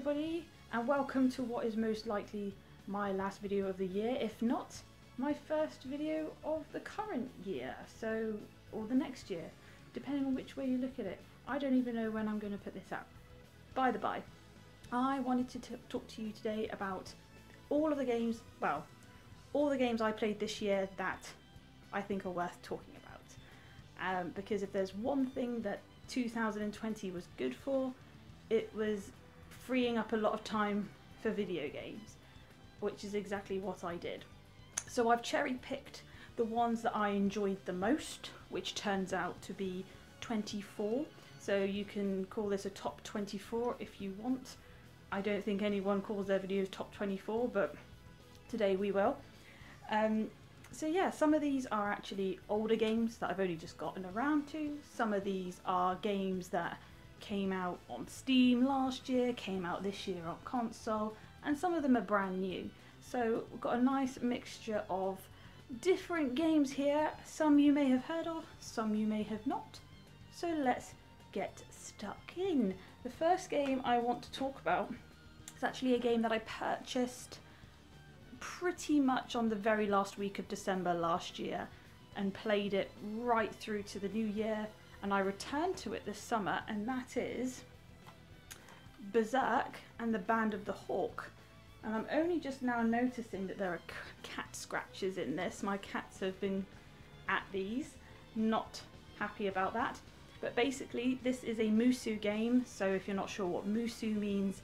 everybody, and welcome to what is most likely my last video of the year, if not my first video of the current year, or the next year, depending on which way you look at it. I don't even know when I'm going to put this out. By the by, I wanted to talk to you today about all the games I played this year that I think are worth talking about. Because if there's one thing that 2020 was good for, it was freeing up a lot of time for video games, which is exactly what I did. So I've cherry-picked the ones that I enjoyed the most, which turns out to be 24. So you can call this a top 24 if you want. I don't think anyone calls their videos top 24, but today we will. So yeah, some of these are actually older games that I've only just gotten around to. Some of these are games that came out on Steam last year, came out this year on console, and some of them are brand new. So we've got a nice mixture of different games here. Some you may have heard of, some you may have not. So let's get stuck in. The first game I want to talk about is actually a game that I purchased pretty much on the very last week of December last year and played it right through to the new year, and I returned to it this summer, and that is Berserk and the Band of the Hawk. And I'm only just now noticing that there are cat scratches in this. My cats have been at these, not happy about that. But basically this is a Musu game, so if you're not sure what Musu means,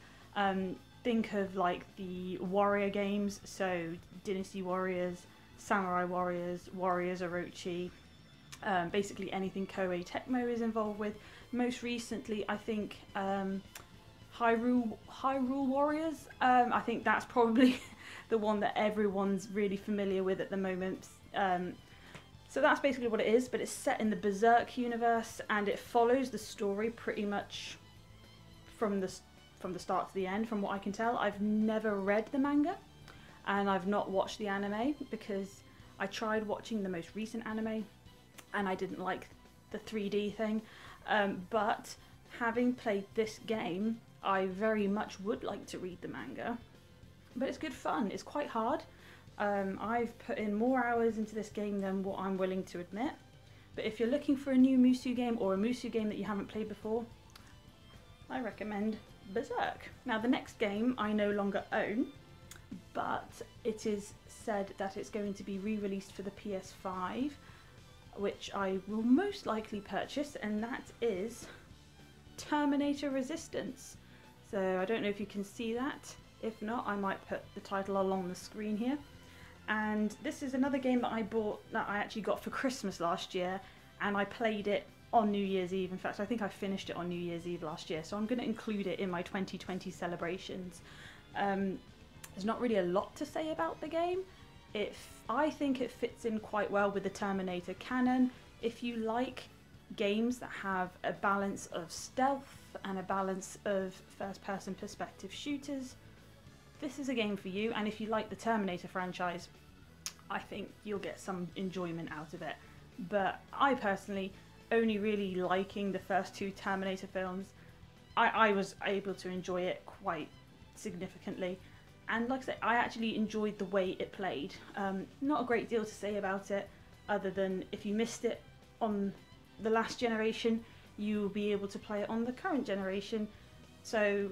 think of like the warrior games, so Dynasty Warriors, Samurai Warriors, Warriors Orochi, basically anything Koei Tecmo is involved with. Most recently, I think Hyrule Warriors. I think that's probably the one that everyone's really familiar with at the moment. So that's basically what it is, but it's set in the Berserk universe, and it follows the story pretty much from the start to the end, from what I can tell. I've never read the manga, and I've not watched the anime because I tried watching the most recent anime and I didn't like the 3D thing. But having played this game, I very much would like to read the manga. But it's good fun. It's quite hard. I've put in more hours into this game than what I'm willing to admit. But if you're looking for a new Musu game, or a Musu game that you haven't played before, I recommend Berserk. Now the next game I no longer own, but it is said that it's going to be re-released for the PS5, which I will most likely purchase, and that is Terminator Resistance. So I don't know if you can see that. If not, I might put the title along the screen here. And this is another game that I bought, that I actually got for Christmas last year, and I played it on New Year's Eve. In fact, I think I finished it on New Year's Eve last year, so I'm going to include it in my 2020 celebrations. There's not really a lot to say about the game. I think it fits in quite well with the Terminator canon. If you like games that have a balance of stealth and a balance of first-person perspective shooters, this is a game for you. And if you like the Terminator franchise, I think you'll get some enjoyment out of it. But I personally, only really liking the first two Terminator films, I was able to enjoy it quite significantly. And like I say, I actually enjoyed the way it played. Not a great deal to say about it, other than if you missed it on the last generation, you'll be able to play it on the current generation. So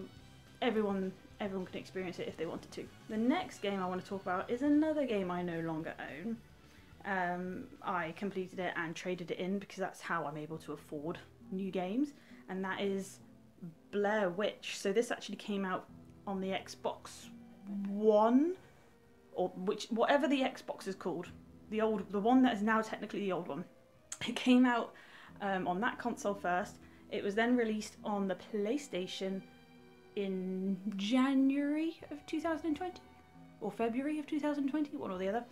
everyone can experience it if they wanted to. The next game I want to talk about is another game I no longer own. I completed it and traded it in because that's how I'm able to afford new games, and that is Blair Witch. So this actually came out on the Xbox One, or whatever the Xbox is called, the one that is now technically the old one. It came out on that console first. It was then released on the PlayStation in January of 2020 or February of 2020, one or the other.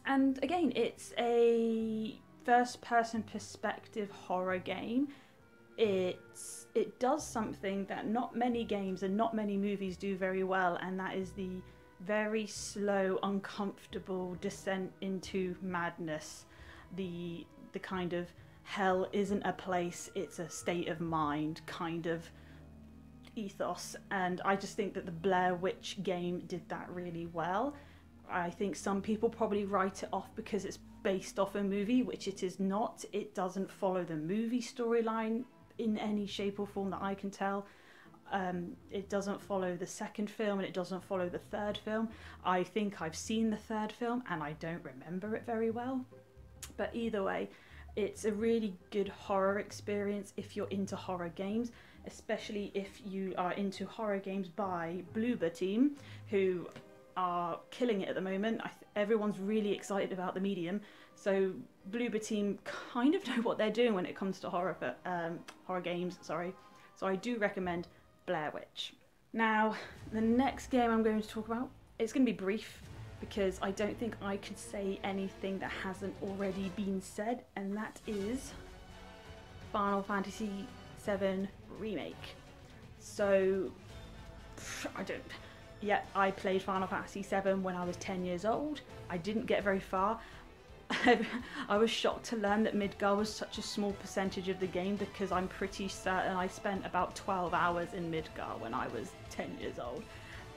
And again, it's a first-person perspective horror game. It does something that not many games and not many movies do very well, and that is the very slow, uncomfortable descent into madness. The kind of hell isn't a place, it's a state of mind kind of ethos, and I just think that the Blair Witch game did that really well. I think some people probably write it off because it's based off a movie, which it is not. It doesn't follow the movie storyline in any shape or form that I can tell. It doesn't follow the second film, and it doesn't follow the third film. I think I've seen the third film and I don't remember it very well. But either way, it's a really good horror experience if you're into horror games, especially if you are into horror games by Bloober Team, who are killing it at the moment. Everyone's really excited about the medium, so Bloober Team kind of know what they're doing when it comes to horror games. Sorry, so I do recommend Blair Witch. Now, the next game I'm going to talk about, it's going to be brief because I don't think I could say anything that hasn't already been said, and that is Final Fantasy VII Remake. So, I played Final Fantasy VII when I was 10 years old. I didn't get very far. I was shocked to learn that Midgar was such a small percentage of the game, because I'm pretty certain I spent about 12 hours in Midgar when I was 10 years old.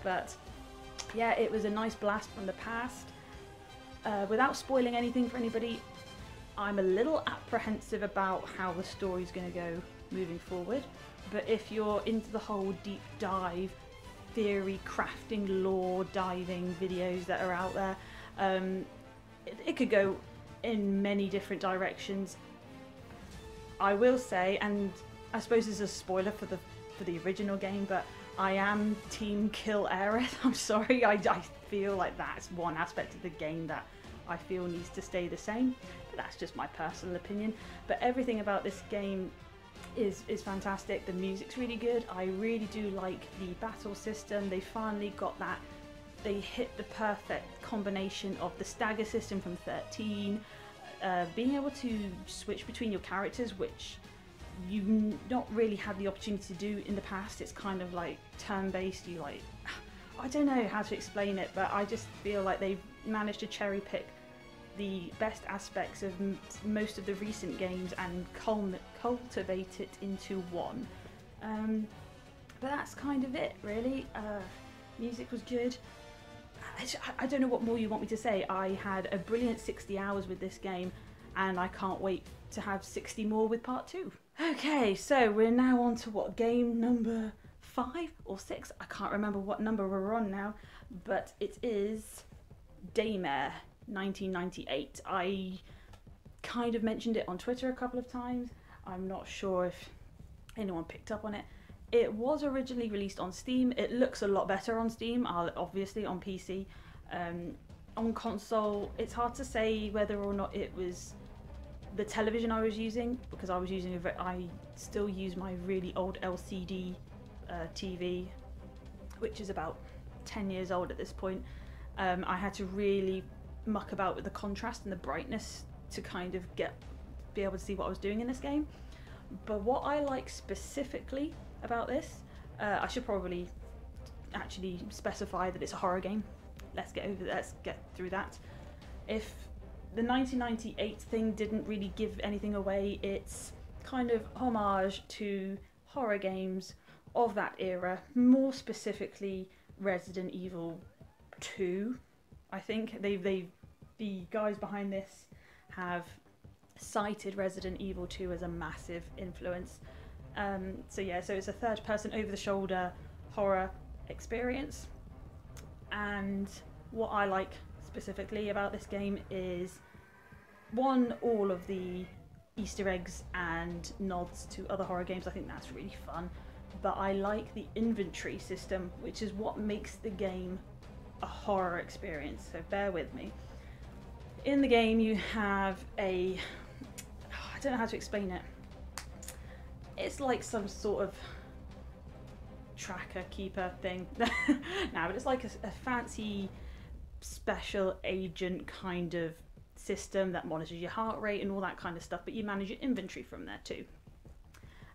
But yeah, it was a nice blast from the past. Without spoiling anything for anybody, I'm a little apprehensive about how the story's going to go moving forward. But if you're into the whole deep dive, theory crafting, lore diving videos that are out there, it could go in many different directions. I will say, and I suppose this is a spoiler for the original game, but I am team kill Aerith. I'm sorry, I feel like that's one aspect of the game that I feel needs to stay the same, but that's just my personal opinion. But everything about this game is fantastic. The music's really good. I really do like the battle system. They finally got that. They hit the perfect combination of the stagger system from 13, being able to switch between your characters, which you've not really had the opportunity to do in the past. It's kind of like turn-based. I don't know how to explain it, but I just feel like they've managed to cherry pick the best aspects of most of the recent games and cultivate it into one. But that's kind of it, really. Music was good. I don't know what more you want me to say. I had a brilliant 60 hours with this game, and I can't wait to have 60 more with part 2. Okay, so we're now on to game number 5 or 6? I can't remember what number we're on now, but it is Daymare 1998. I kind of mentioned it on Twitter a couple of times. I'm not sure if anyone picked up on it. It was originally released on Steam. It looks a lot better on Steam, obviously on PC. On console, it's hard to say whether or not it was the television I was using, because I still use my really old LCD TV, which is about 10 years old at this point. I had to really muck about with the contrast and the brightness to kind of be able to see what I was doing in this game. But what I like specifically about this, I should probably actually specify that it's a horror game. Let's get through that. If the 1998 thing didn't really give anything away, it's kind of homage to horror games of that era, more specifically Resident Evil 2. I think the guys behind this have cited Resident Evil 2 as a massive influence. So it's a third-person, over-the-shoulder horror experience. And what I like specifically about this game is, one, all of the Easter eggs and nods to other horror games. I think that's really fun. But I like the inventory system, which is what makes the game a horror experience. So bear with me. In the game, you have I don't know how to explain it. It's like some sort of tracker keeper thing. But it's like a fancy special agent kind of system that monitors your heart rate and all that kind of stuff, but you manage your inventory from there too.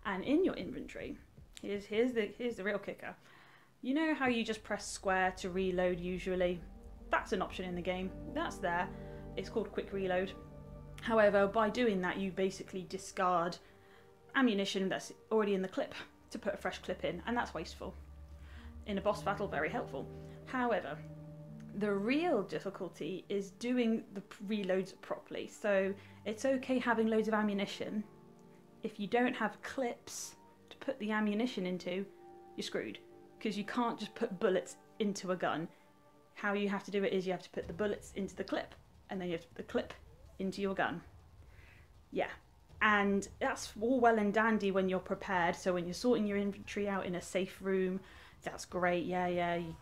And in your inventory, here's the real kicker. You know how you just press square to reload usually? That's an option in the game. That's there. It's called quick reload. However, by doing that, you basically discard ammunition that's already in the clip to put a fresh clip in, and that's wasteful. In a boss battle, very helpful. However, the real difficulty is doing the reloads properly. So it's okay having loads of ammunition. If you don't have clips to put the ammunition into, you're screwed, because you can't just put bullets into a gun. How you have to do it is you have to put the bullets into the clip, and then you have to put the clip into your gun. Yeah, and that's all well and dandy when you're prepared. So when you're sorting your inventory out in a safe room, that's great. Yeah, you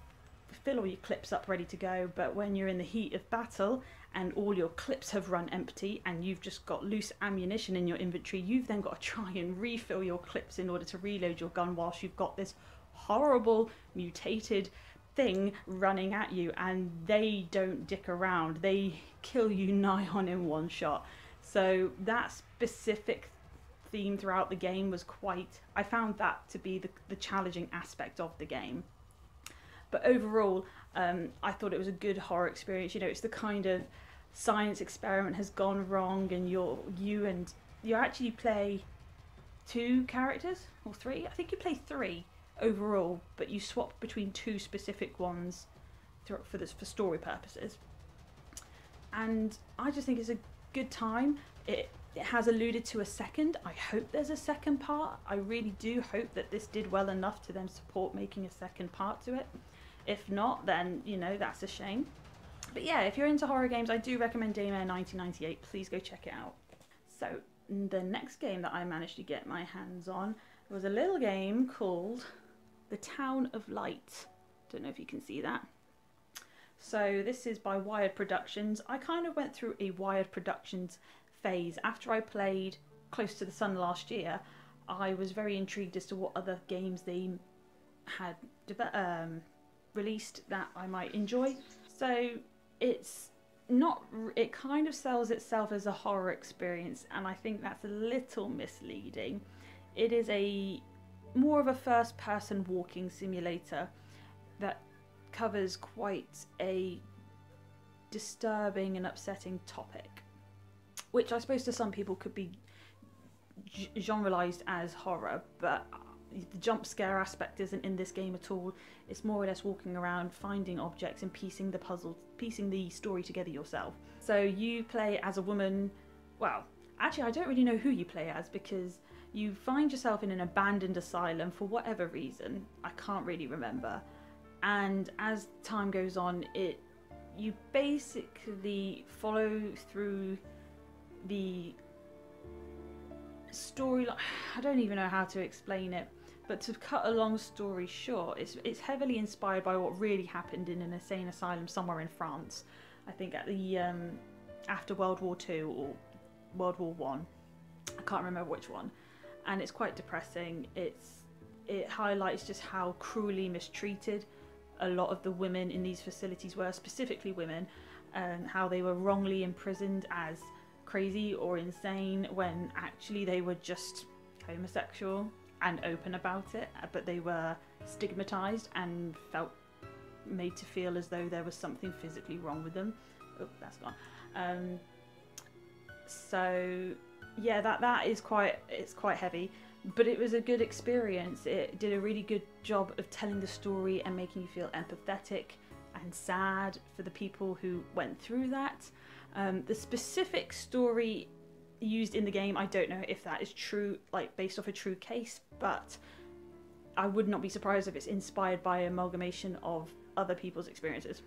fill all your clips up ready to go. But when you're in the heat of battle and all your clips have run empty and you've just got loose ammunition in your inventory, you've then got to try and refill your clips in order to reload your gun whilst you've got this horrible mutated thing running at you, and they don't dick around. They kill you nigh on in one shot. So that specific theme throughout the game was I found that to be the challenging aspect of the game. But overall, I thought it was a good horror experience. You know, it's the kind of science experiment has gone wrong, and you actually play 2 characters or 3. I think you play 3 overall, but you swap between 2 specific ones for story purposes. And I just think it's a good time. It has alluded to a second. I hope there's a second part. I really do hope that this did well enough to then support making a second part to it. If not, then, you know, that's a shame. But yeah, if you're into horror games, I do recommend Daymare 1998. Please go check it out. So the next game that I managed to get my hands on was a little game called The Town of Light. Don't know if you can see that. So this is by Wired Productions. I kind of went through a Wired Productions phase. After I played Close to the Sun last year, I was very intrigued as to what other games they had released that I might enjoy. So it kind of sells itself as a horror experience, and I think that's a little misleading. It is more of a first-person walking simulator that covers quite a disturbing and upsetting topic, which I suppose to some people could be generalised as horror, but the jump scare aspect isn't in this game at all. It's more or less walking around, finding objects and piecing the story together yourself. So you play as a woman. Well, actually I don't really know who you play as, because you find yourself in an abandoned asylum for whatever reason. I can't really remember. And as time goes on, you basically follow through the story. I don't even know how to explain it, but to cut a long story short, it's heavily inspired by what really happened in an insane asylum somewhere in France. I think at the after World War II or World War One. I can't remember which one. And it's quite depressing. It highlights just how cruelly mistreated a lot of the women in these facilities were, specifically women, and how they were wrongly imprisoned as crazy or insane when actually they were just homosexual and open about it, but they were stigmatized and made to feel as though there was something physically wrong with them. Oh, that's gone. So yeah, that is quite heavy, but it was a good experience. It did a really good job of telling the story and making you feel empathetic and sad for the people who went through that. The specific story used in the game, I don't know if that is true, like based off a true case, but I would not be surprised if it's inspired by an amalgamation of other people's experiences.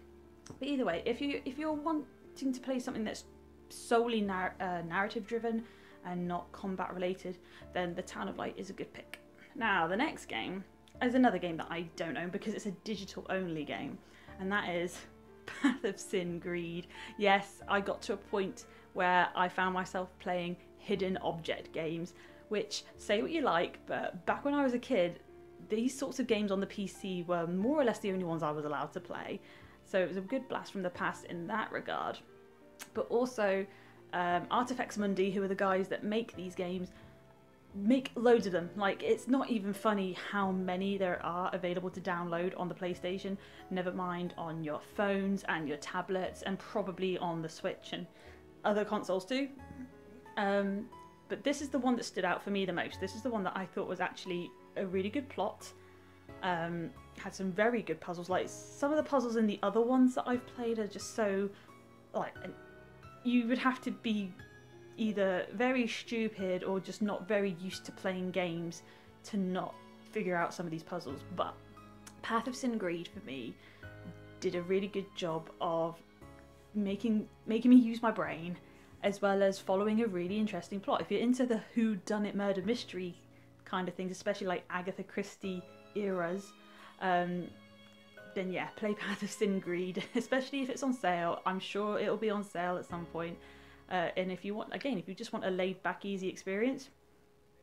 But either way, if you're wanting to play something that's solely narrative driven and not combat related, then The Town of Light is a good pick. Now the next game is another game that I don't own because it's a digital only game, and that is Path of Sin Greed. Yes, I got to a point where I found myself playing hidden object games, which, say what you like, but back when I was a kid, these sorts of games on the PC were more or less the only ones I was allowed to play. So it was a good blast from the past in that regard. But also, Artifex Mundi, who are the guys that make these games, make loads of them. Like, it's not even funny how many there are available to download on the PlayStation, never mind on your phones and your tablets, and probably on the Switch and other consoles too. But this is the one that stood out for me the most. This is the one that I thought was actually a really good plot. Had some very good puzzles. Like some of the puzzles in the other ones that I've played are just so like you would have to be either very stupid or just not very used to playing games to not figure out some of these puzzles. But Path of Sin and Greed for me did a really good job of making me use my brain, as well as following a really interesting plot. If you're into the whodunit murder mystery kind of things, especially like Agatha Christie eras, then yeah, play Path of Sin and Greed, especially if it's on sale. I'm sure it'll be on sale at some point. And if you want, again, if you just want a laid back, easy experience,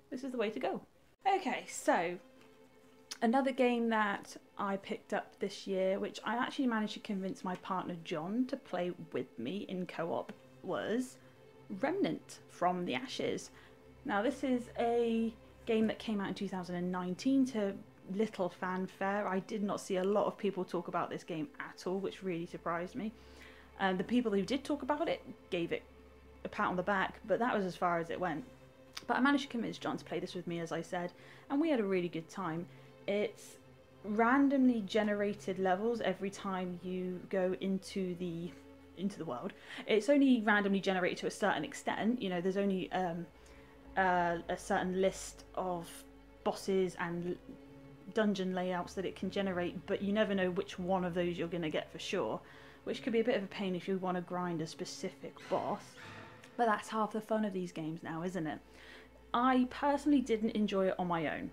this is the way to go. Okay, so another game that I picked up this year, which I actually managed to convince my partner John to play with me in co-op, was Remnant from the Ashes. Now this is a game that came out in 2019 to little fanfare. I did not see a lot of people talk about this game at all, which really surprised me. And the people who did talk about it gave it a pat on the back, but that was as far as it went. But I managed to convince John to play this with me, as I said, and we had a really good time. It's randomly generated levels every time you go into the world. It's only randomly generated to a certain extent. You know, there's only a certain list of bosses and dungeon layouts that it can generate, but you never know which one of those you're going to get for sure, which could be a bit of a pain if you want to grind a specific boss. But that's half the fun of these games now, isn't it? I personally didn't enjoy it on my own.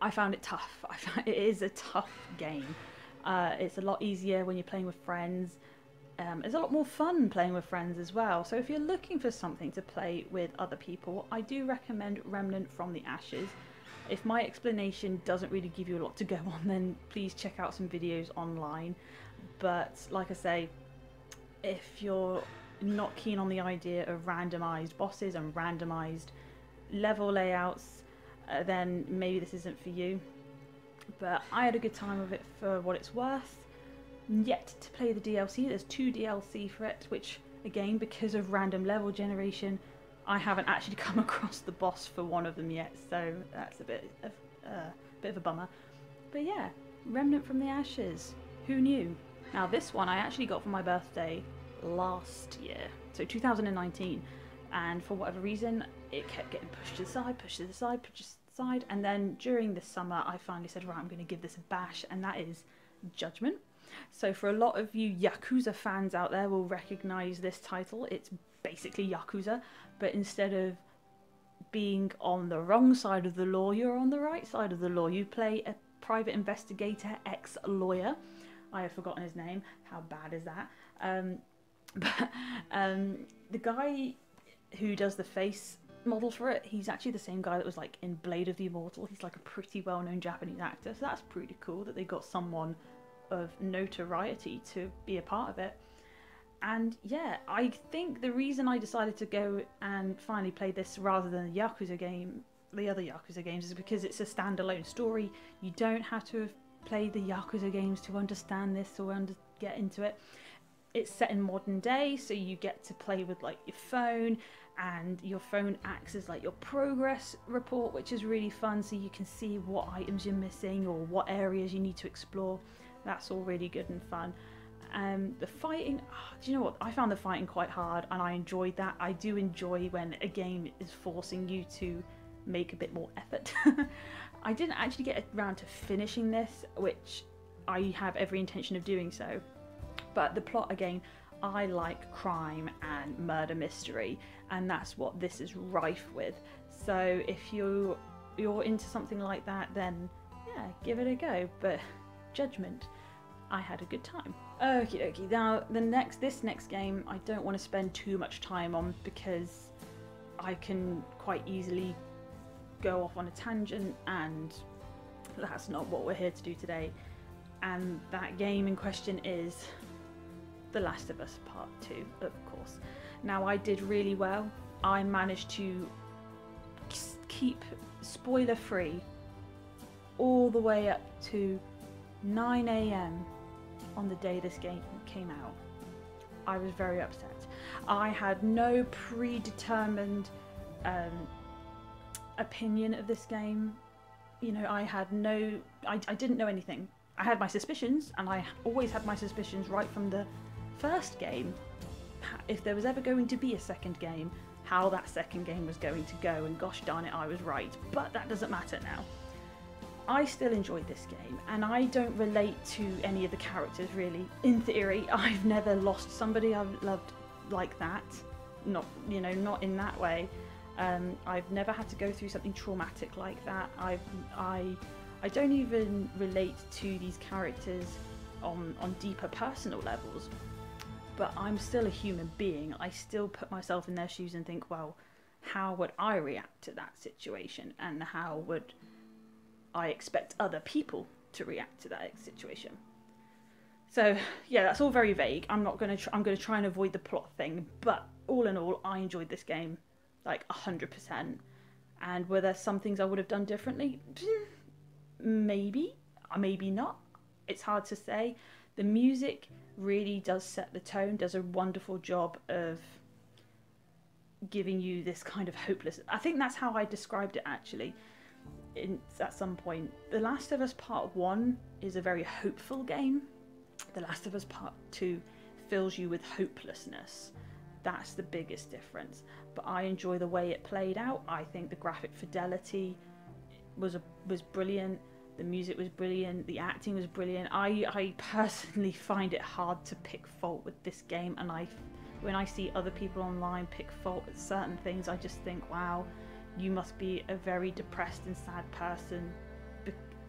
I found it tough. It is a tough game. It's a lot easier when you're playing with friends. It's a lot more fun playing with friends as well. So if you're looking for something to play with other people, I do recommend Remnant from the Ashes. If my explanation doesn't really give you a lot to go on, then please check out some videos online. But like I say, if you're not keen on the idea of randomized bosses and randomized level layouts, then maybe this isn't for you. But I had a good time with it for what it's worth. Yet to play the DLC. There's 2 DLC for it, which again, because of random level generation, I haven't actually come across the boss for one of them yet, so that's a bit of a bummer. But yeah, Remnant from the Ashes. Who knew? Now this one I actually got for my birthday last year, so 2019, and for whatever reason it kept getting pushed to the side, pushed to the side, pushed to the side, and then during the summer I finally said, right, I'm going to give this a bash, and that is Judgment. So for a lot of you Yakuza fans out there will recognise this title. It's basically Yakuza, but instead of being on the wrong side of the law, you're on the right side of the law. You play a private investigator, ex-lawyer. I have forgotten his name. How bad is that? The guy who does the face model for it, he's actually the same guy that was like in Blade of the Immortal. He's like a pretty well-known Japanese actor, so that's pretty cool that they got someone of notoriety to be a part of it. And yeah, I think the reason I decided to go and finally play this rather than the Yakuza game, the other Yakuza games, is because it's a standalone story. You don't have to have played the Yakuza games to understand this or get into it. It's set in modern day, so you get to play with like your phone, and your phone acts as like your progress report, which is really fun, so you can see what items you're missing or what areas you need to explore. That's all really good and fun. The fighting, do you know what? I found the fighting quite hard, and I enjoyed that. I do enjoy when a game is forcing you to make a bit more effort. I didn't actually get around to finishing this, which I have every intention of doing so. But the plot, again, I like crime and murder mystery, and that's what this is rife with. So if you're into something like that, then yeah, give it a go. But Judgment, I had a good time. Okie dokie. Now this next game I don't want to spend too much time on, because I can quite easily go off on a tangent, and that's not what we're here to do today. And that game in question is The Last of Us Part 2, of course. Now I did really well. I managed to keep spoiler free all the way up to 9 AM on the day this game came out. I was very upset. I had no predetermined opinion of this game. you know, I didn't know anything. I had my suspicions, and I always had my suspicions right from the first game. If there was ever going to be a second game, how that second game was going to go, and gosh darn it, I was right. But that doesn't matter now. I still enjoyed this game, and I don't relate to any of the characters really. In theory, I've never lost somebody I've loved like that. Not, you know, not in that way. I've never had to go through something traumatic like that. I don't even relate to these characters on deeper personal levels, but I'm still a human being. I still put myself in their shoes and think, well, how would I react to that situation, and how would I expect other people to react to that situation? So yeah, that's all very vague. I'm going to try and avoid the plot thing, but all in all, I enjoyed this game like 100%. And were there some things I would have done differently? Maybe, maybe not. It's hard to say. The music really does set the tone, does a wonderful job of giving you this kind of hopeless. I think that's how I described it actually. At some point, The Last of Us Part 1 is a very hopeful game. The Last of Us Part 2 fills you with hopelessness. That's the biggest difference. But I enjoy the way it played out. I think the graphic fidelity was brilliant. The music was brilliant. The acting was brilliant. I personally find it hard to pick fault with this game, and when I see other people online pick fault at certain things, I just think, wow, you must be a very depressed and sad person.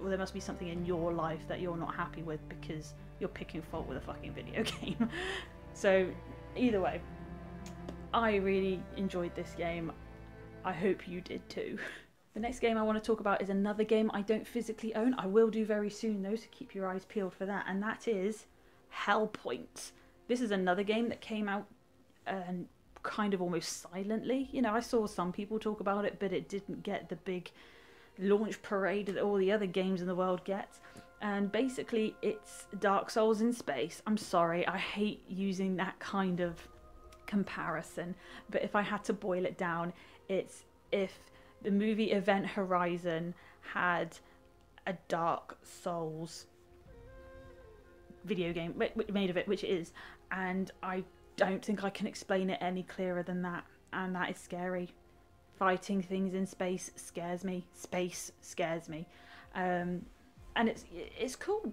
Well, there must be something in your life that you're not happy with because you're picking fault with a fucking video game. So either way, I really enjoyed this game. I hope you did too. The next game I want to talk about is another game I don't physically own. I will do very soon though, so keep your eyes peeled for that. And that is Hellpoint. This is another game that came out kind of almost silently. You know, I saw some people talk about it, but it didn't get the big launch parade that all the other games in the world get. And basically it's Dark Souls in space. I'm sorry, I hate using that kind of comparison, but if I had to boil it down, it's if the movie Event Horizon had a Dark Souls video game made of it, which it is, and I don't think I can explain it any clearer than that, and that is scary. Fighting things in space scares me. Space scares me. And it's cool.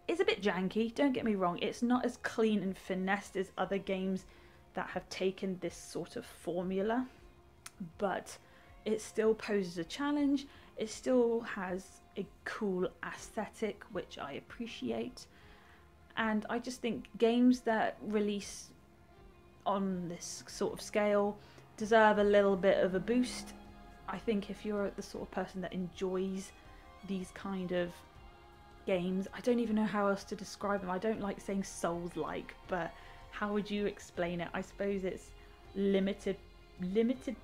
It's a bit janky, don't get me wrong. It's not as clean and finessed as other games that have taken this sort of formula, but it still poses a challenge. It still has a cool aesthetic, which I appreciate. And I just think games that release on this sort of scale deserve a little bit of a boost. I think if you're the sort of person that enjoys these kind of games, I don't even know how else to describe them. I don't like saying Souls-like, but how would you explain it? I suppose it's limited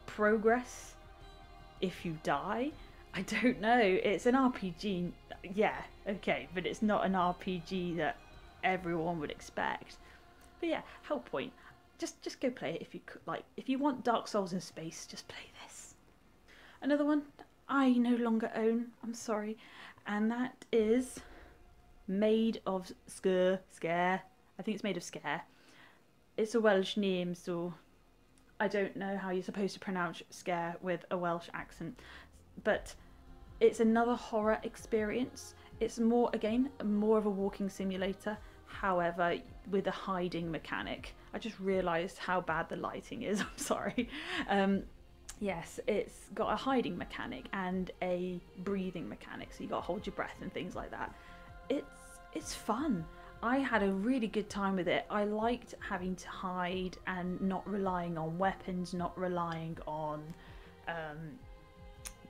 progress if you die. I don't know. It's an RPG, yeah, okay, but it's not an RPG that everyone would expect. But yeah, Hellpoint. Just go play it if you could. Like, if you want Dark Souls in space, just play this. Another one I no longer own, I'm sorry, and that is Made of Scare. I think it's Made of Scare. It's a Welsh name, so I don't know how you're supposed to pronounce scare with a Welsh accent. But it's another horror experience. It's more of a walking simulator, however, with a hiding mechanic. I just realised how bad the lighting is, I'm sorry. Yes, it's got a hiding mechanic and a breathing mechanic, so you got to hold your breath and things like that. It's fun. I had a really good time with it. I liked having to hide and not relying on weapons, not relying on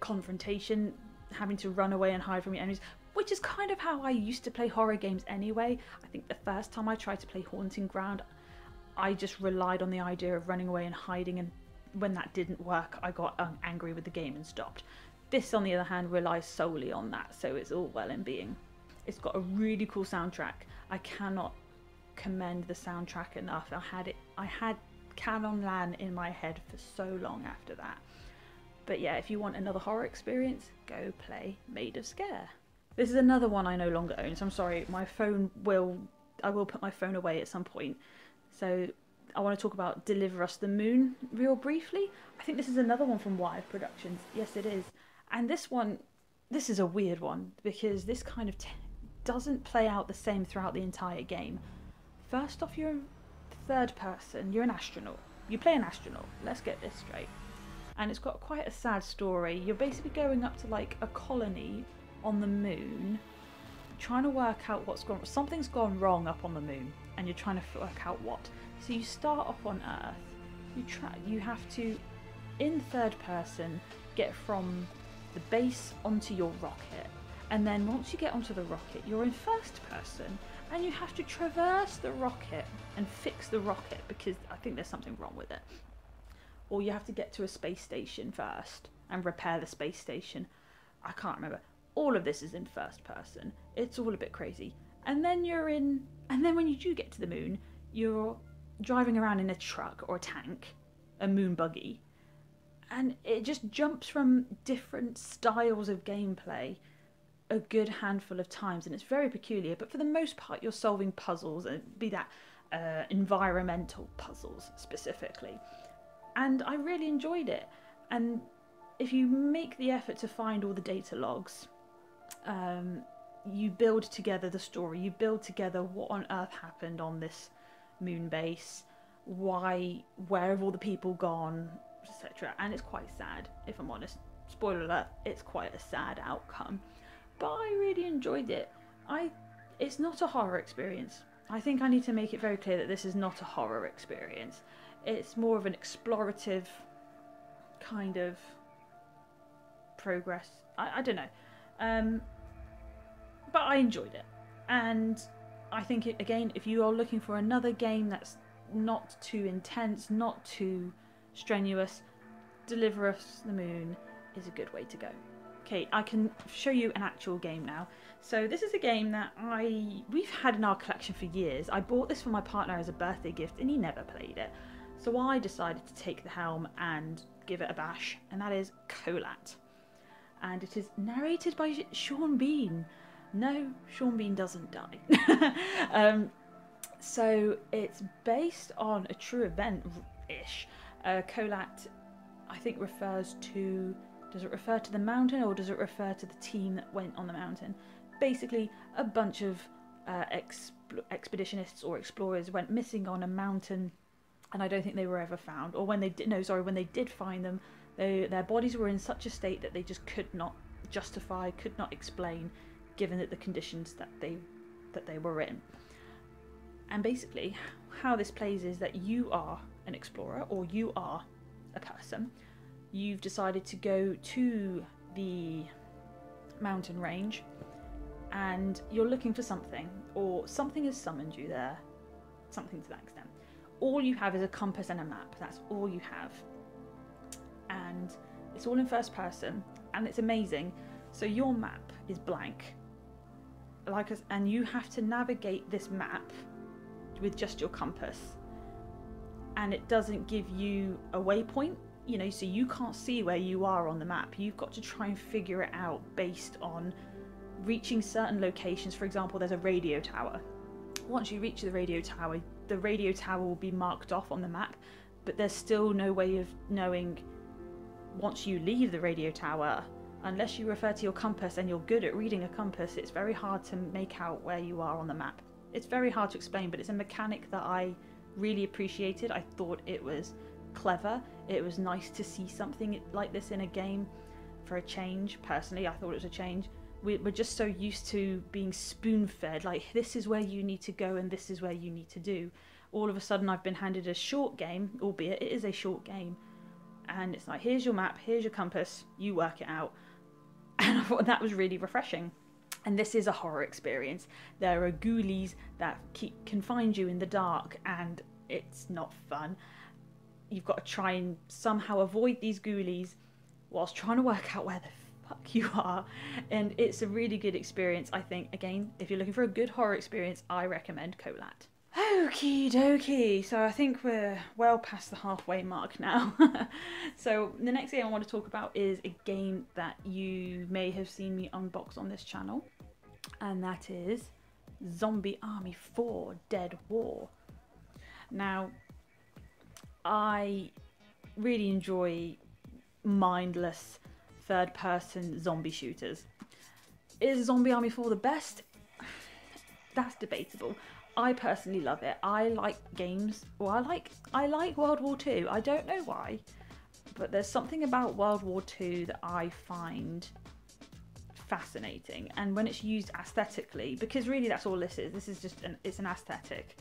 confrontation, having to run away and hide from your enemies, which is kind of how I used to play horror games anyway. I think the first time I tried to play Haunting Ground, I just relied on the idea of running away and hiding, and when that didn't work, I got angry with the game and stopped. This, on the other hand, relies solely on that, so it's all well and being. It's got a really cool soundtrack. I cannot commend the soundtrack enough. I had Canon Lan in my head for so long after that. But yeah, if you want another horror experience, go play Made of Scare. This is another one I no longer own, so I'm sorry, I will put my phone away at some point. So I want to talk about Deliver Us the Moon real briefly. I think this is another one from Wired Productions. Yes, it is. And this is a weird one, because this kind of doesn't play out the same throughout the entire game. First off, you're third person, you're an astronaut. You play an astronaut, let's get this straight. And it's got quite a sad story. You're basically going up to like a colony on the moon, trying to work out something's gone wrong up on the moon, and you're trying to work out what. So you start off on Earth, you have to, in third person, get from the base onto your rocket, and then once you get onto the rocket, you're in first person, and you have to traverse the rocket and fix the rocket, because I think there's something wrong with it. Or you have to get to a space station first and repair the space station. I can't remember. All of this is in first person. It's all a bit crazy. And then when you do get to the moon, you're driving around in a truck or a tank, a moon buggy, and it just jumps from different styles of gameplay a good handful of times, and it's very peculiar, but for the most part you're solving puzzles, and be that environmental puzzles specifically. And I really enjoyed it. And if you make the effort to find all the data logs, you build together the story, you build together what on earth happened on this moon base, where have all the people gone, etc. And it's quite sad, if I'm honest. Spoiler alert, it's quite a sad outcome. But I really enjoyed it. It's not a horror experience. I think I need to make it very clear that this is not a horror experience. It's more of an explorative kind of progress. I don't know. But I enjoyed it. And I think, again, if you are looking for another game that's not too intense, not too strenuous, Deliver Us the Moon is a good way to go. Okay, I can show you an actual game now. So this is a game that we've had in our collection for years. I bought this for my partner as a birthday gift and he never played it. So I decided to take the helm and give it a bash, and that is Kolat. And it is narrated by Sean Bean. No, Sean Bean doesn't die. So it's based on a true event-ish. Kolat, I think, refers to... Does it refer to the mountain, or does it refer to the team that went on the mountain? Basically, a bunch of expeditionists or explorers went missing on a mountain, and I don't think they were ever found. Or when they did, no, sorry, when they did find them, their bodies were in such a state that they just could not justify, could not explain, given that the conditions that they were in. And basically, how this plays is that you are an explorer, or you are a person. You've decided to go to the mountain range, and you're looking for something, or something has summoned you there, something to that extent. All you have is a compass and a map. That's all you have. And it's all in first person, and it's amazing. So your map is blank, and you have to navigate this map with just your compass, and it doesn't give you a waypoint, so you can't see where you are on the map. You've got to try and figure it out based on reaching certain locations. For example, there's a radio tower. Once you reach the radio tower will be marked off on the map, but there's still no way of knowing once you leave the radio tower, unless you refer to your compass, and you're good at reading a compass, it's very hard to make out where you are on the map. It's very hard to explain, but it's a mechanic that I really appreciated. I thought it was clever. It was nice to see something like this in a game for a change. Personally, I thought it was a change. We're just so used to being spoon-fed, like, this is where you need to go and this is where you need to do. All of a sudden I've been handed a short game, albeit it is a short game, and it's like, here's your map, here's your compass, you work it out. And I thought that was really refreshing. And this is a horror experience. There are ghoulies that can find you in the dark, and it's not fun. You've got to try and somehow avoid these ghoulies whilst trying to work out where the fuck you are. And it's a really good experience, I think. Again, if you're looking for a good horror experience, I recommend Kolat. Okie dokie. So I think we're well past the halfway mark now. So the next game I want to talk about is a game that you may have seen me unbox on this channel, and that is Zombie Army 4 Dead War. Now, I really enjoy mindless third-person zombie shooters. Is Zombie Army 4 the best? That's debatable. I personally love it. I like games. Well, I like World War II. I don't know why, but there's something about World War II that I find fascinating. And when it's used aesthetically, because really that's all this is. This is just it's an aesthetic.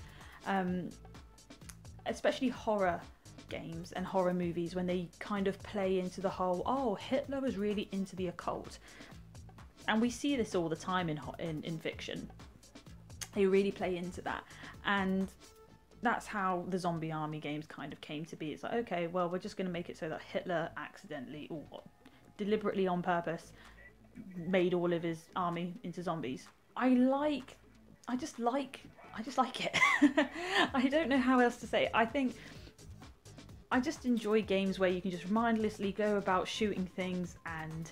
Especially horror games and horror movies, when they kind of play into the whole, oh, Hitler was really into the occult. And we see this all the time in fiction. They really play into that, and that's how the Zombie Army games kind of came to be. It's like, okay, well, we're just going to make it so that Hitler accidentally or deliberately on purpose made all of his army into zombies. I just like it. I don't know how else to say it. I think I just enjoy games where you can just mindlessly go about shooting things, and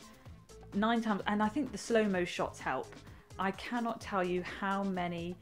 9 times, and I think the slow-mo shots help. I cannot tell you how many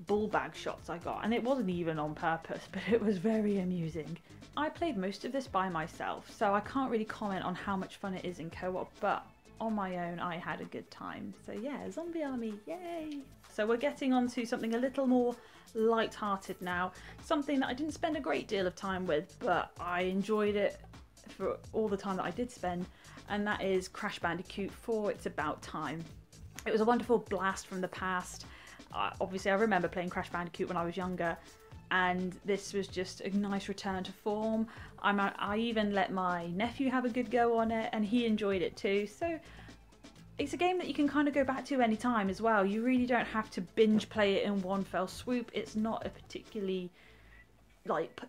bull bag shots I got, and it wasn't even on purpose, but it was very amusing. I played most of this by myself, so I can't really comment on how much fun it is in co-op, but on my own I had a good time. So yeah, Zombie Army, yay! So we're getting on to something a little more light-hearted now, something that I didn't spend a great deal of time with, but I enjoyed it for all the time that I did spend, and that is Crash Bandicoot 4 It's About Time. It was a wonderful blast from the past. Obviously, I remember playing Crash Bandicoot when I was younger, and this was just a nice return to form. I even let my nephew have a good go on it, and he enjoyed it too. So it's a game that you can kind of go back to any time as well. You really don't have to binge play it in one fell swoop. It's not a particularly,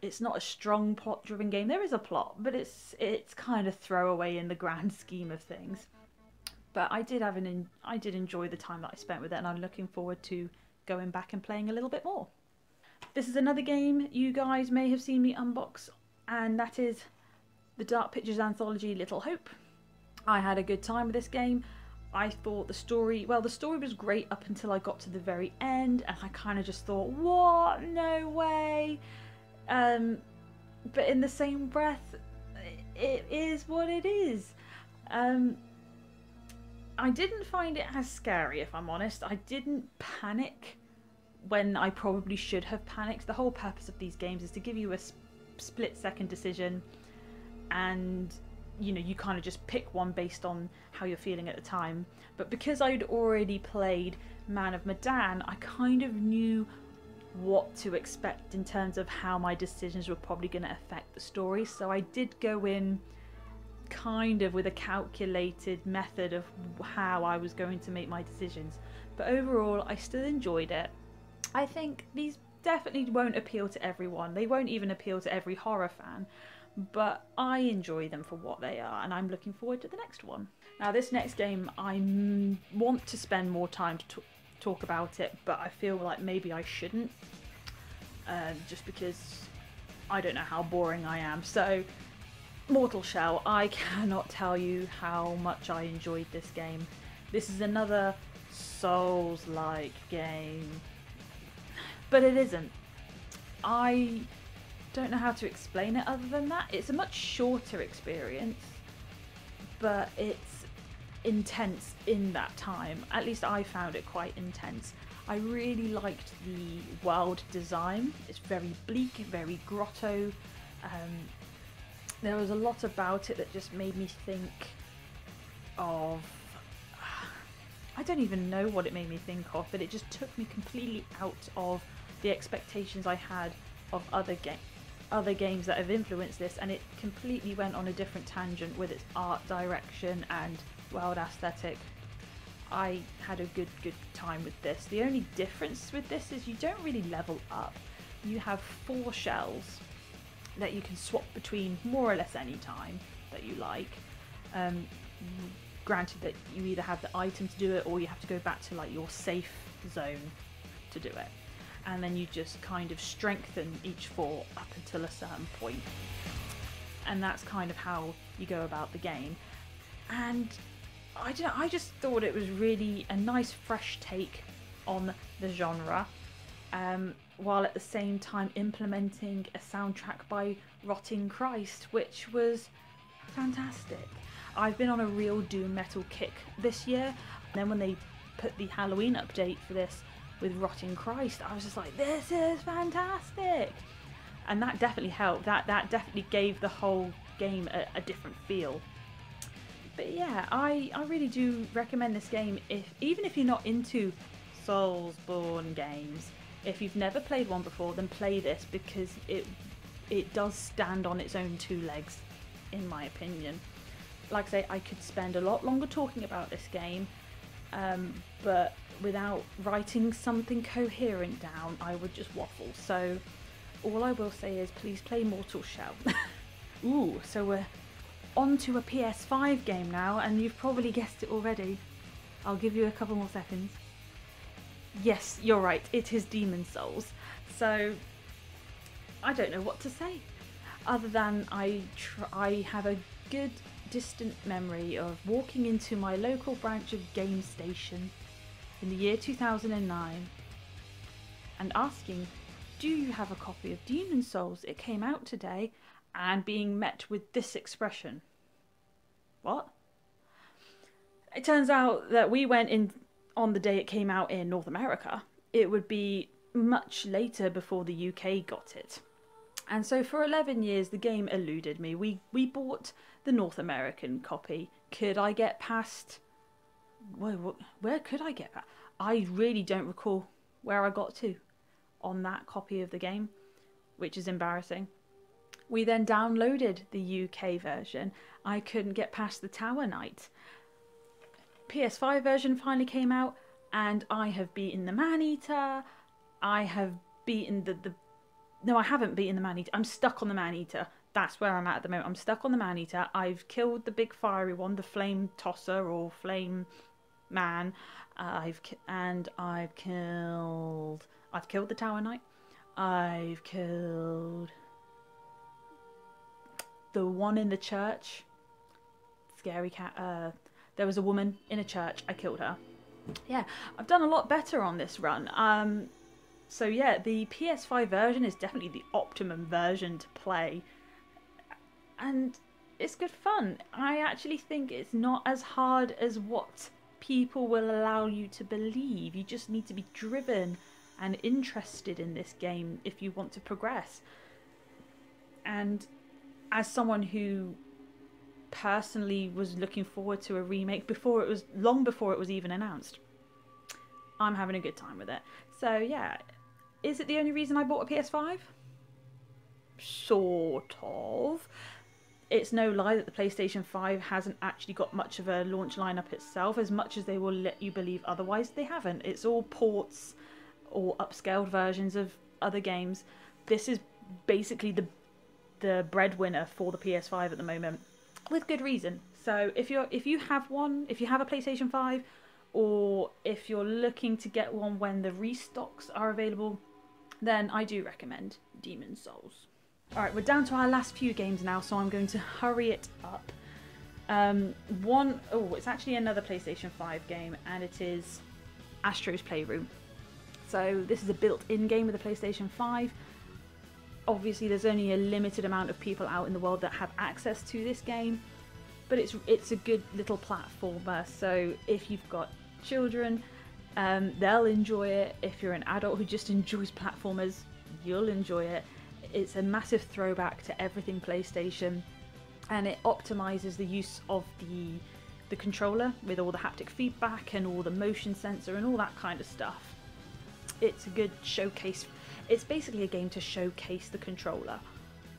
it's not a strong plot-driven game. There is a plot, but it's kind of throwaway in the grand scheme of things. But I did enjoy the time that I spent with it, and I'm looking forward to going back and playing a little bit more. This is another game you guys may have seen me unbox, and that is the Dark Pictures anthology Little Hope. I had a good time with this game. I thought the story was great up until I got to the very end, and I kind of just thought, what? No way! But in the same breath, it is what it is. I didn't find it as scary, if I'm honest. I didn't panic when I probably should have panicked. The whole purpose of these games is to give you a split-second decision, and you kind of just pick one based on how you're feeling at the time. But because I'd already played Man of Medan, I kind of knew what to expect in terms of how my decisions were probably going to affect the story. So I did go in kind of with a calculated method of how I was going to make my decisions. But overall, I still enjoyed it. I think these definitely won't appeal to everyone. They won't even appeal to every horror fan. But I enjoy them for what they are, and I'm looking forward to the next one. Now, this next game, I want to spend more time to talk about it, but I feel like maybe I shouldn't, just because I don't know how boring I am. So, Mortal Shell, I cannot tell you how much I enjoyed this game. This is another Souls-like game, but it isn't. I don't know how to explain it other than that. It's a much shorter experience, but it's intense in that time. At least I found it quite intense. I really liked the world design. It's very bleak, very grotto. There was a lot about it that just made me think of... I don't even know what it made me think of, but it just took me completely out of the expectations I had of other games that have influenced this, and it completely went on a different tangent with its art direction and world aesthetic. I had a good time with this. The only difference with this is you don't really level up. You have 4 shells that you can swap between more or less any time that you like. Granted that you either have the item to do it, or you have to go back to like your safe zone to do it. and then you just kind of strengthen each 4 up until a certain point. And that's kind of how you go about the game. And I just thought it was really a nice fresh take on the genre, while at the same time implementing a soundtrack by Rotting Christ, which was fantastic. I've been on a real doom metal kick this year, and then when they put the Halloween update for this with Rotting Christ, I was just like, this is fantastic! And that definitely helped. That definitely gave the whole game a different feel. But yeah, I really do recommend this game, even if you're not into Soulsborne games. If you've never played one before, then play this, because it does stand on its own 2 legs, in my opinion. Like I say, I could spend a lot longer talking about this game, but without writing something coherent down, I would just waffle. So all I will say is please play Mortal Shell. Ooh, so we're on to a PS5 game now, and you've probably guessed it already. I'll give you a couple more seconds. Yes, you're right, it is Demon's Souls. So I don't know what to say, other than I have a good distant memory of walking into my local branch of Game Station in the year 2009 and asking, do you have a copy of Demon's Souls? It came out today, and being met with this expression. What? It turns out that we went in on the day it came out in North America. It would be much later before the UK got it. And so for 11 years the game eluded me. We bought the North American copy. Could I get past... Where could I get past? I really don't recall where I got to on that copy of the game, which is embarrassing. We then downloaded the UK version. I couldn't get past the Tower Knight. PS5 version finally came out, and I have beaten the Man-Eater. I have beaten No, I haven't beaten the Man-Eater. I'm stuck on the Man-Eater. That's where I'm at the moment. I'm stuck on the Man-Eater. I've killed the big fiery one, the Flame Tosser or Flame Man. I've killed the Tower Knight. I've killed the one in the church. Scary cat. There was a woman in a church. I killed her. Yeah, I've done a lot better on this run. So yeah, the PS5 version is definitely the optimum version to play. And it's good fun. I actually think it's not as hard as what people will allow you to believe. You just need to be driven and interested in this game if you want to progress. And as someone who personally was looking forward to a remake long before it was even announced, I'm having a good time with it. So yeah, is it the only reason I bought a PS5? Sort of. It's no lie that the PlayStation 5 hasn't actually got much of a launch lineup itself, as much as they will let you believe otherwise. They haven't. It's all ports or upscaled versions of other games. This is basically the breadwinner for the PS5 at the moment, with good reason. So if you have a PlayStation 5, or if you're looking to get one when the restocks are available, then I do recommend Demon's Souls. Alright, we're down to our last few games now, so I'm going to hurry it up. It's actually another PlayStation 5 game, and it is Astro's Playroom. So this is a built-in game with the PlayStation 5. Obviously there's only a limited amount of people out in the world that have access to this game, but it's a good little platformer. So if you've got children, they'll enjoy it. If you're an adult who just enjoys platformers, you'll enjoy it. It's a massive throwback to everything PlayStation, and it optimizes the use of the controller with all the haptic feedback and all the motion sensor and all that kind of stuff. It's a good showcase. It's basically a game to showcase the controller.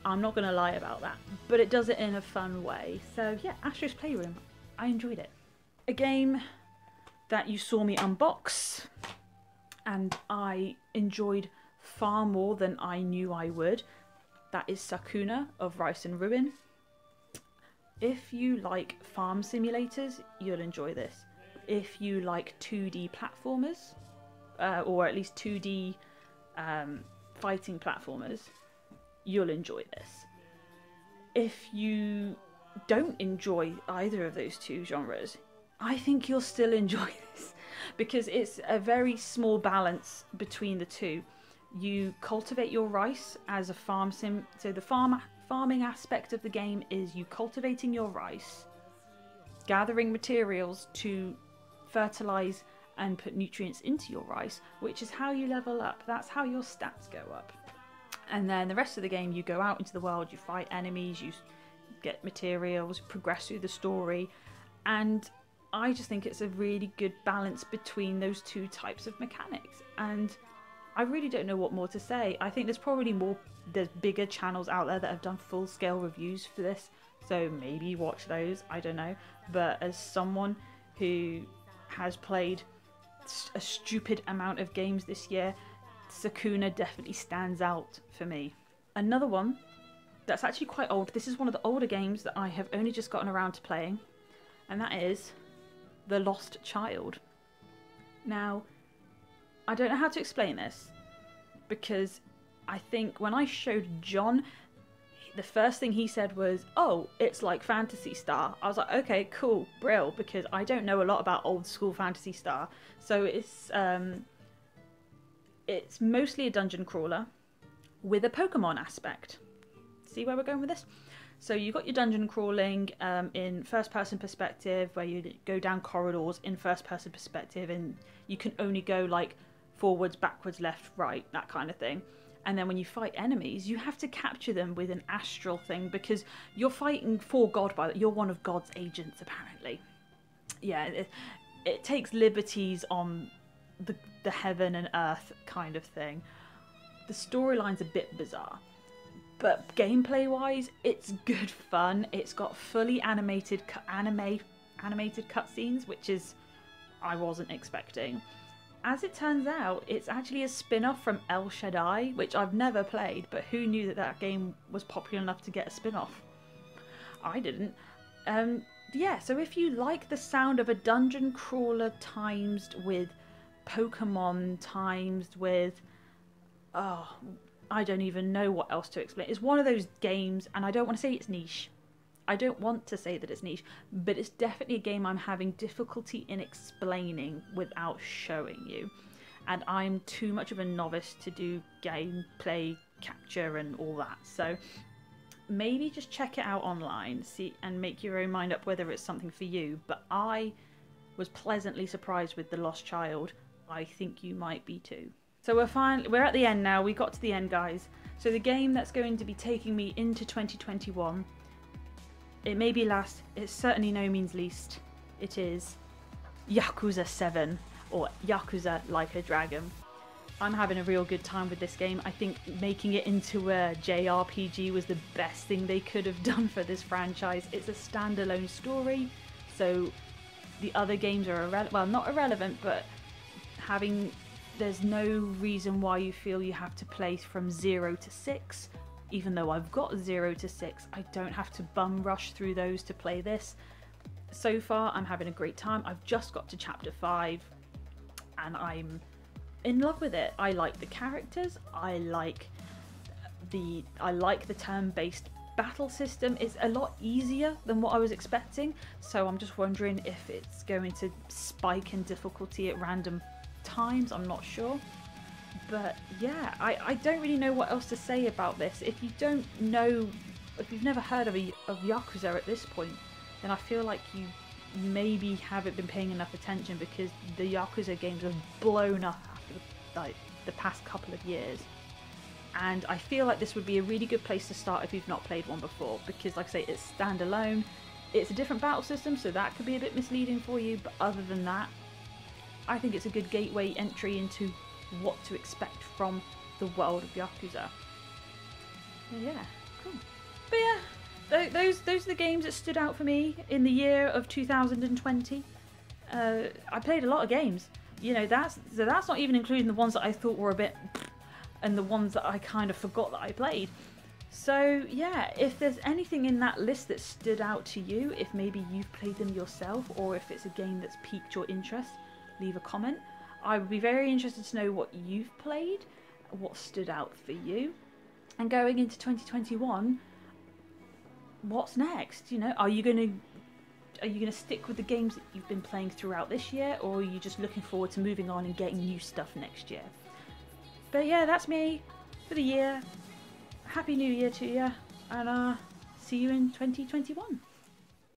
I'm not going to lie about that, but it does it in a fun way. So yeah, Astro's Playroom, I enjoyed it. A game that you saw me unbox, and I enjoyed far more than I knew I would. That is Sakuna of Rice and Ruin. If you like farm simulators, you'll enjoy this. If you like 2D platformers, or at least 2D fighting platformers, you'll enjoy this. If you don't enjoy either of those two genres, I think you'll still enjoy this, because it's a very small balance between the two. You cultivate your rice as a farm sim, so the farming aspect of the game is you cultivating your rice, gathering materials to fertilize and put nutrients into your rice, which is how you level up. That's how your stats go up. And then the rest of the game, you go out into the world, you fight enemies, you get materials, progress through the story, and I just think it's a really good balance between those two types of mechanics. And I really don't know what more to say. I think there's bigger channels out there that have done full-scale reviews for this, so maybe watch those, I don't know. But as someone who has played a stupid amount of games this year, Sakuna definitely stands out for me. Another one that's actually quite old, this is one of the older games that I have only just gotten around to playing, and that is The Lost Child. Now, I don't know how to explain this, because I think when I showed John, the first thing he said was, oh, it's like Phantasy Star. I was like, okay, cool, brill, because I don't know a lot about old school Phantasy Star. So it's mostly a dungeon crawler with a Pokemon aspect. See where we're going with this? So you've got your dungeon crawling in first-person perspective, where you go down corridors in first-person perspective, and you can only go like forwards, backwards, left, right, that kind of thing. And then when you fight enemies, you have to capture them with an astral thing, because you're fighting for God, you're one of God's agents, apparently. Yeah, it takes liberties on the heaven and earth kind of thing. The storyline's a bit bizarre, but gameplay wise, it's good fun. It's got fully animated cutscenes, which is I wasn't expecting. As it turns out, it's actually a spin-off from El Shaddai, which I've never played, but who knew that that game was popular enough to get a spin-off? I didn't. Yeah, so if you like the sound of a dungeon crawler times with Pokemon times with... oh, I don't even know what else to explain. It's one of those games, and I don't want to say it's niche. I don't want to say that it's niche, but it's definitely a game I'm having difficulty in explaining without showing you. And I'm too much of a novice to do gameplay capture and all that. So maybe just check it out online, see, and make your own mind up whether it's something for you. But I was pleasantly surprised with The Lost Child. I think you might be too. So we're at the end now. We got to the end, guys. So the game that's going to be taking me into 2021, it may be last, it's certainly no means least. It is Yakuza 7, or Yakuza Like a Dragon. I'm having a real good time with this game. I think making it into a JRPG was the best thing they could have done for this franchise. It's a standalone story, so the other games are well, not irrelevant, but there's no reason why you feel you have to play from 0 to 6. Even though I've got 0 to 6, I don't have to bum rush through those to play this. So far, I'm having a great time. I've just got to chapter 5, and I'm in love with it. I like the characters. I like the turn-based battle system. It's a lot easier than what I was expecting. So I'm just wondering if it's going to spike in difficulty at random times. I'm not sure. But yeah, I don't really know what else to say about this. If you don't know, if you've never heard of Yakuza at this point, then I feel like you maybe haven't been paying enough attention, because the Yakuza games have blown up after the past couple of years. And I feel like this would be a really good place to start if you've not played one before, because like I say, it's standalone. It's a different battle system, so that could be a bit misleading for you, but other than that, I think it's a good gateway entry into what to expect from the world of Yakuza. Yeah, cool. But yeah, those are the games that stood out for me in the year of 2020. I played a lot of games. You know, that's not even including the ones that I thought were a bit, and the ones that I kind of forgot that I played. So yeah, if there's anything in that list that stood out to you, if maybe you've played them yourself, or if it's a game that's piqued your interest, leave a comment. I would be very interested to know what you've played, what stood out for you. And going into 2021, what's next? You know, are you going to stick with the games that you've been playing throughout this year, or are you just looking forward to moving on and getting new stuff next year? But yeah, that's me for the year. Happy New Year to you, and see you in 2021.